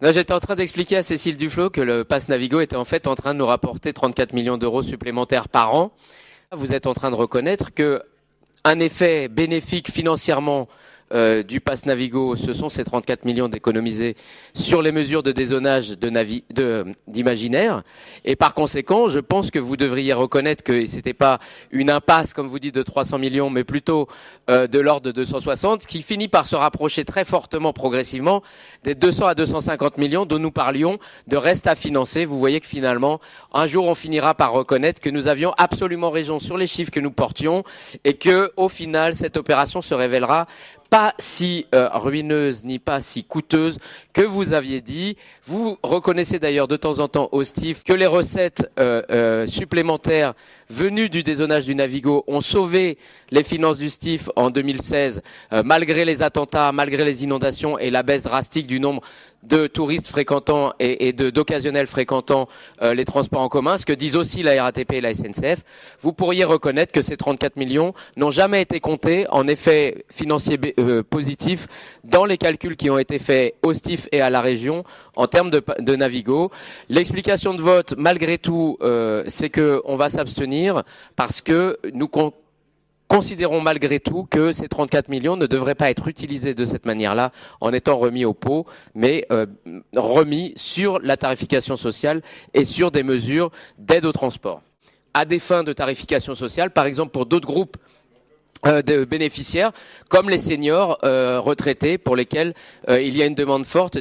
Là, j'étais en train d'expliquer à Cécile Duflot que le Pass Navigo était en fait en train de nous rapporter 34 millions d'euros supplémentaires par an. Vous êtes en train de reconnaître que un effet bénéfique financièrement du Pass Navigo, ce sont ces 34 millions d'économisés sur les mesures de dézonage d'imaginaire. Et par conséquent, je pense que vous devriez reconnaître que c'était pas une impasse, comme vous dites, de 300 millions, mais plutôt de l'ordre de 260, qui finit par se rapprocher très fortement, progressivement, des 200 à 250 millions dont nous parlions de reste à financer. Vous voyez que finalement, un jour, on finira par reconnaître que nous avions absolument raison sur les chiffres que nous portions et que, au final, cette opération se révélera pas si ruineuse ni pas si coûteuse que vous aviez dit. Vous reconnaissez d'ailleurs de temps en temps au STIF que les recettes supplémentaires venues du dézonage du Navigo ont sauvé les finances du STIF en 2016, malgré les attentats, malgré les inondations et la baisse drastique du nombre de touristes fréquentant et d'occasionnels fréquentant les transports en commun, ce que disent aussi la RATP et la SNCF. Vous pourriez reconnaître que ces 34 millions n'ont jamais été comptés en effet financier positif dans les calculs qui ont été faits au STIF et à la région en termes de Navigo. L'explication de vote, malgré tout, c'est qu'on va s'abstenir parce que nous considérons malgré tout que ces 34 millions ne devraient pas être utilisés de cette manière-là en étant remis au pot, mais remis sur la tarification sociale et sur des mesures d'aide au transport. À des fins de tarification sociale, par exemple pour d'autres groupes de bénéficiaires, comme les seniors retraités pour lesquels il y a une demande forte